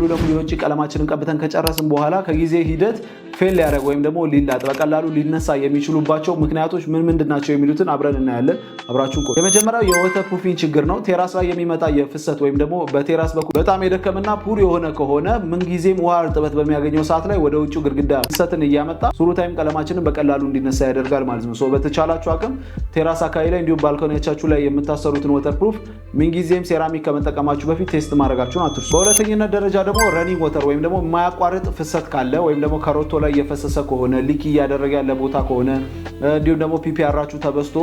ሙሉ ለሙሉ የውጭ ቀለማችንን ቀብተን ከጨረስን በኋላ ከጊዜ ሂደት ፌል ያደርግ ወይም ደግሞ ሊላጥ በቀላሉ ሊነሳ የሚችሉባቸው ምክንያቶች ምን ምንድናቸው የሚሉትን አብረን እናያለን። አብራችሁን ቆዩ። የመጀመሪያው የወተር ፕሩፊንግ ችግር ነው። ቴራስ ላይ የሚመጣ የፍሰት ወይም ደግሞ በቴራስ በኩል በጣም የደከመና ፑር የሆነ ከሆነ ምንጊዜም ውሃ እርጥበት በሚያገኘው ሰዓት ላይ ወደ ውጭ ግድግዳ ፍሰትን እያመጣ ሱሩ ታይም ቀለማችንን በቀላሉ እንዲነሳ ያደርጋል ማለት ነው። በተቻላችሁ አቅም ቴራስ አካባቢ ላይ እንዲሁም ባልኮኒያቻችሁ ላይ የምታሰሩትን ወተር ፕሩፍ ምንጊዜም ሴራሚክ ከመጠቀማችሁ በፊት ቴስት ማድረጋችሁን አትርሱ። በሁለተኛነት ደረጃ ደግሞ ረኒንግ ወተር ወይም ደግሞ የማያቋርጥ ፍሰት ካለ ወይም ደግሞ ከሮቶ ላይ የፈሰሰ ከሆነ ሊክ እያደረገ ያለ ቦታ ከሆነ እንዲሁም ደግሞ ፒፒአራችሁ ተበስቶ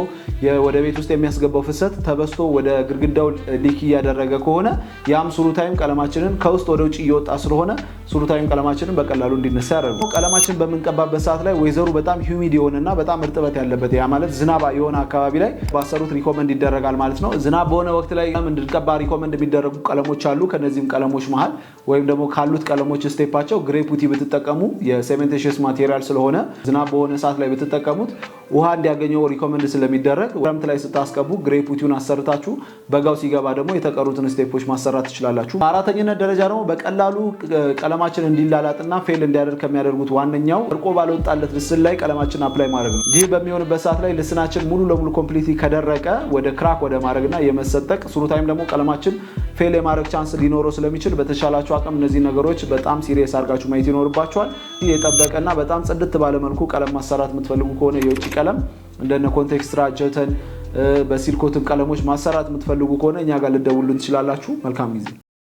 ወደ ቤት ውስጥ የሚያስገባው ፍሰት ተበስቶ ወደ ግድግዳው ሊክ እያደረገ ከሆነ ያም ሱሩ ታይም ቀለማችንን ከውስጥ ወደ ውጭ እየወጣ ስለሆነ ሱሩ ታይም ቀለማችንን በቀላሉ እንዲነሳ ያደርጋል። ቀለማችን በምንቀባበት ሰዓት ላይ ወይዘሩ በጣም ሂዩሚድ የሆነና በጣም እርጥበት ያለበት ያ ማለት ዝናብ የሆነ አካባቢ ላይ ባሰሩት ሪኮመንድ ይደረጋል ማለት ነው። ዝናብ በሆነ ወቅት ላይ እንድንቀባ ሪኮመንድ የሚደረጉ ቀለሞች አሉ። ከነዚህም ቀለሞች መሃል ወይም ደግሞ ካሉት ቀለሞች ስቴፓቸው ግሬ ፑቲ ብትጠቀሙ የሴሜንቴሽስ ማቴሪያል ስለሆነ ዝናብ በሆነ ሰዓት ላይ ብትጠቀሙት ውሃ እንዲያገኘው ሪኮመንድ ስለሚደረግ ክረምት ላይ ስታስቀቡ ግሬ ፑቲውን አሰርታችሁ በጋው ሲገባ ደግሞ የተቀሩትን ስቴፖች ማሰራት ትችላላችሁ። አራተኛነት ደረጃ ደግሞ በቀላሉ ቀለማችን እንዲላላጥና ፌል እንዲያደርግ ከሚያደርጉት ዋነኛው እርቆ ባልወጣለት ልስን ላይ ቀለማችን አፕላይ ማድረግ ነው። ይህ በሚሆንበት ሰዓት ላይ ልስናችን ሙሉ ለሙሉ ኮምፕሊትሊ ከደረቀ ወደ ክራክ ወደ ማድረግና የመሰጠቅ ሱሩ ታይም ደግሞ ቀለማችን ፌል የማድረግ ቻንስ ሊኖረው ስለሚችል በተሻላችሁ አቅም እነዚህ ነገሮች በጣም ሲሪየስ አድርጋችሁ ማየት ይኖርባችኋል። የጠበቀና በጣም ጽድት ባለ መልኩ ቀለም ማሰራት የምትፈልጉ ከሆነ የውጭ ቀለም እንደነ ኮንቴክስትራ ጀተን በሲልኮትም ቀለሞች ማሰራት የምትፈልጉ ከሆነ እኛ ጋር ልደውሉልን ትችላላችሁ። መልካም ጊዜ